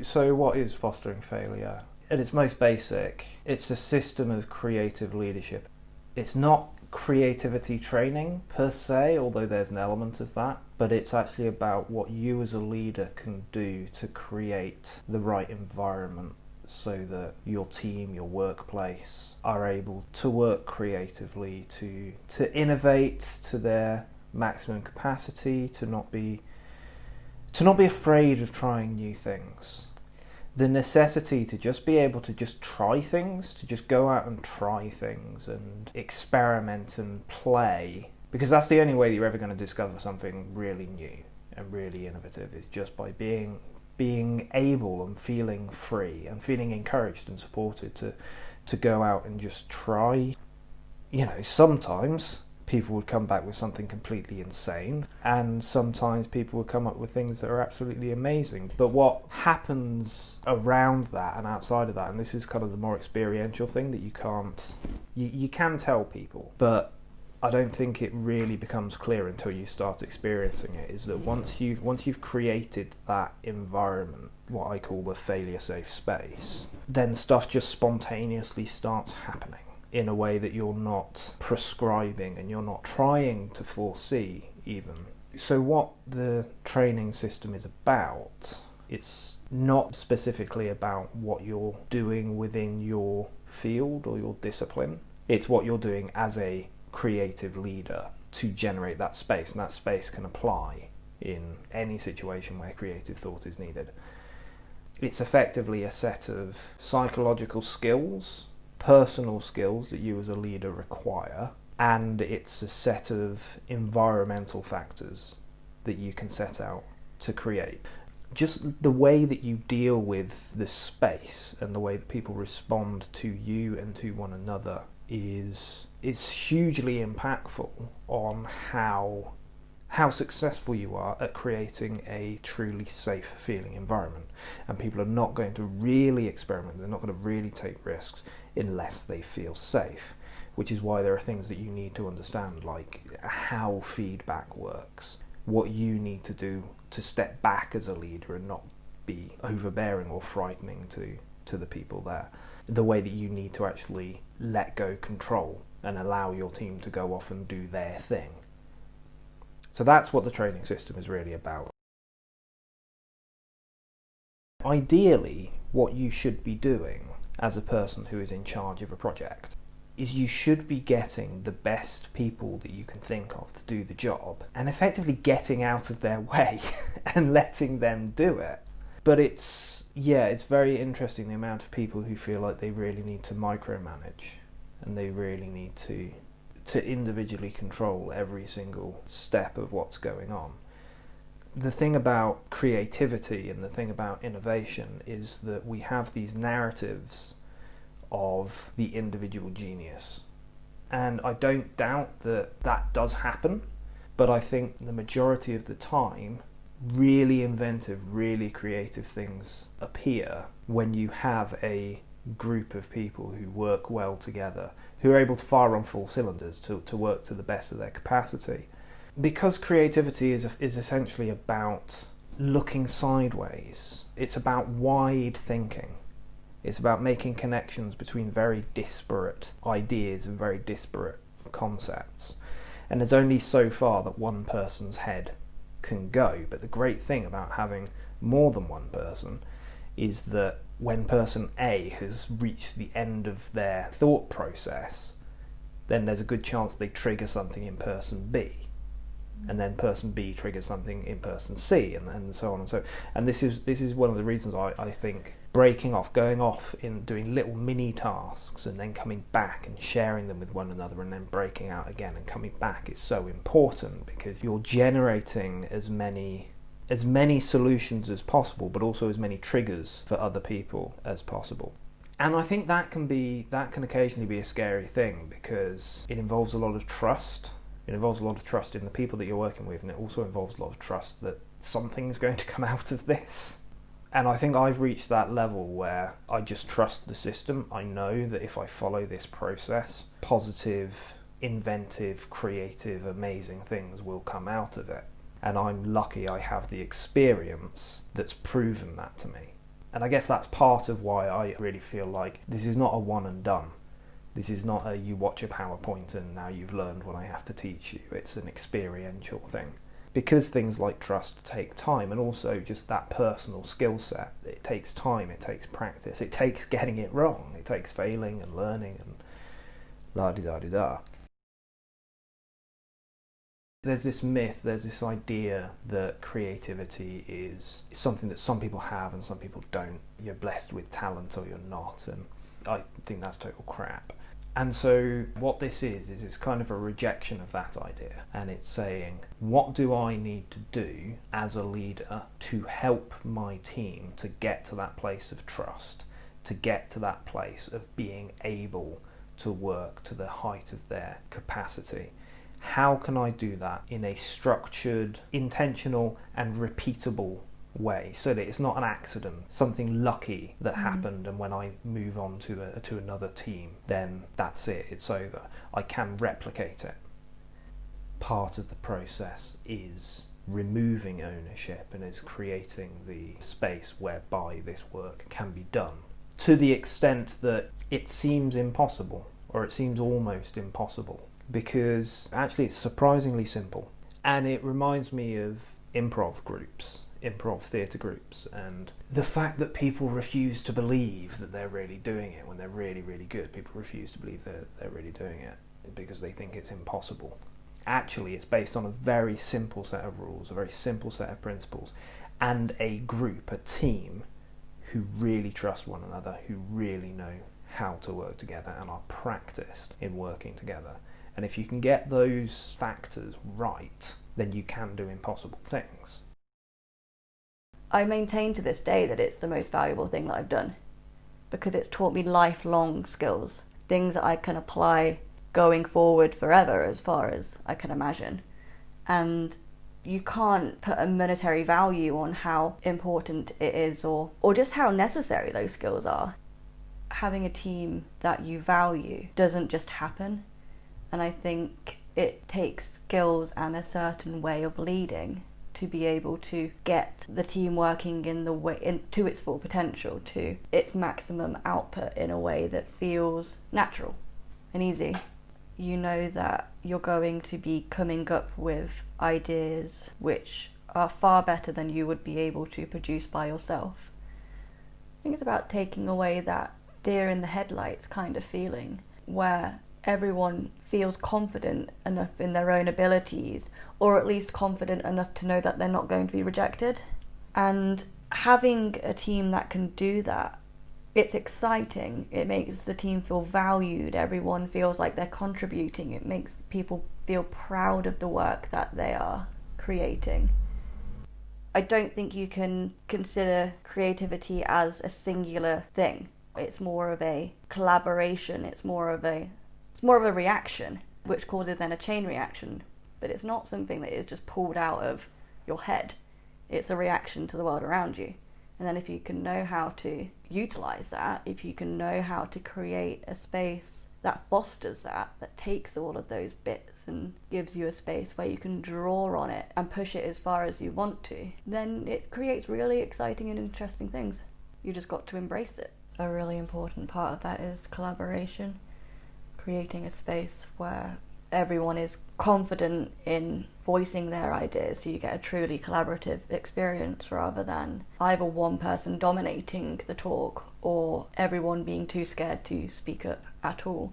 So what is fostering failure? At its most basic, it's a system of creative leadership. It's not creativity training per se, although there's an element of that, but it's actually about what you as a leader can do to create the right environment so that your team, your workplace are able to work creatively, to innovate to their maximum capacity, to not be afraid of trying new things. The necessity to just be able to just try things, to just go out and try things and experiment and play, because that's the only way that you're ever going to discover something really new and really innovative, is just by being able and feeling free and feeling encouraged and supported to go out and just try. Sometimes people would come back with something completely insane, and sometimes people would come up with things that are absolutely amazing. But what happens around that and outside of that, and this is kind of the more experiential thing that you can tell people, but I don't think it really becomes clear until you start experiencing it, is that once you've created that environment, what I call the failure safe space, then stuff just spontaneously starts happening in a way that you're not prescribing and you're not trying to foresee even. So what the training system is about, it's not specifically about what you're doing within your field or your discipline. It's what you're doing as a creative leader to generate that space, and that space can apply in any situation where creative thought is needed. It's effectively a set of psychological skills, personal skills that you as a leader require, and it's a set of environmental factors that you can set out to create. Just the way that you deal with the space and the way that people respond to you and to one another is hugely impactful on how successful you are at creating a truly safe feeling environment. And people are not going to really experiment, they're not going to really take risks unless they feel safe, which is why there are things that you need to understand, like how feedback works, what you need to do to step back as a leader and not be overbearing or frightening to the people there, the way that you need to actually let go control and allow your team to go off and do their thing. So that's what the training system is really about. Ideally, what you should be doing as a person who is in charge of a project is you should be getting the best people that you can think of to do the job and effectively getting out of their way and letting them do it. But it's very interesting, the amount of people who feel like they really need to micromanage and they really need to individually control every single step of what's going on. The thing about creativity and the thing about innovation is that we have these narratives of the individual genius. And I don't doubt that that does happen, but I think the majority of the time, really inventive, really creative things appear when you have a group of people who work well together, who are able to fire on full cylinders to work to the best of their capacity. Because creativity is essentially about looking sideways, it's about wide thinking. It's about making connections between very disparate ideas and very disparate concepts. And there's only so far that one person's head can go. But the great thing about having more than one person is that when person A has reached the end of their thought process, then there's a good chance they trigger something in person B. And then person B triggers something in person C, and so on and so. And this is one of the reasons I think breaking off, going off in doing little mini tasks and then coming back and sharing them with one another and then breaking out again and coming back is so important, because you're generating as many solutions as possible, but also as many triggers for other people as possible. And I think that can occasionally be a scary thing, because it involves a lot of trust. It involves a lot of trust in the people that you're working with, and it also involves a lot of trust that something's going to come out of this. And I think I've reached that level where I just trust the system. I know that if I follow this process, positive, inventive, creative, amazing things will come out of it. And I'm lucky I have the experience that's proven that to me. And I guess that's part of why I really feel like this is not a one and done. This is not a you watch a PowerPoint and now you've learned what I have to teach you. It's an experiential thing. Because things like trust take time, and also just that personal skill set, it takes time, it takes practice, it takes getting it wrong, it takes failing and learning and la-di-da-di-da. There's this myth, there's this idea that creativity is something that some people have and some people don't. You're blessed with talent or you're not, and I think that's total crap. And so what this is it's kind of a rejection of that idea, and it's saying, what do I need to do as a leader to help my team to get to that place of trust, to get to that place of being able to work to the height of their capacity? How can I do that in a structured, intentional and repeatable way, so that it's not an accident, something lucky that happened, and when I move on to another team, then that's it, it's over. I can replicate it. Part of the process is removing ownership and is creating the space whereby this work can be done, to the extent that it seems impossible, or it seems almost impossible, because actually it's surprisingly simple. And it reminds me of improv theatre groups, and the fact that people refuse to believe that they're really doing it when they're really, really good. People refuse to believe they're really doing it because they think it's impossible. Actually, it's based on a very simple set of rules, a very simple set of principles, and a group, a team, who really trust one another, who really know how to work together and are practiced in working together. And if you can get those factors right, then you can do impossible things. I maintain to this day that it's the most valuable thing that I've done, because it's taught me lifelong skills, things that I can apply going forward forever as far as I can imagine. And you can't put a monetary value on how important it is or just how necessary those skills are. Having a team that you value doesn't just happen, and I think it takes skills and a certain way of leading to be able to get the team working to its full potential, to its maximum output in a way that feels natural and easy. You know that you're going to be coming up with ideas which are far better than you would be able to produce by yourself. I think it's about taking away that deer in the headlights kind of feeling, where everyone feels confident enough in their own abilities, or at least confident enough to know that they're not going to be rejected. And having a team that can do that, it's exciting. It makes the team feel valued. Everyone feels like they're contributing. It makes people feel proud of the work that they are creating. I don't think you can consider creativity as a singular thing. It's more of a collaboration. It's more of a reaction, which causes then a chain reaction. But it's not something that is just pulled out of your head. It's a reaction to the world around you. And then if you can know how to utilize that, if you can know how to create a space that fosters that takes all of those bits and gives you a space where you can draw on it and push it as far as you want to, then it creates really exciting and interesting things. You just got to embrace it. A really important part of that is collaboration. Creating a space where everyone is confident in voicing their ideas, so you get a truly collaborative experience rather than either one person dominating the talk or everyone being too scared to speak up at all.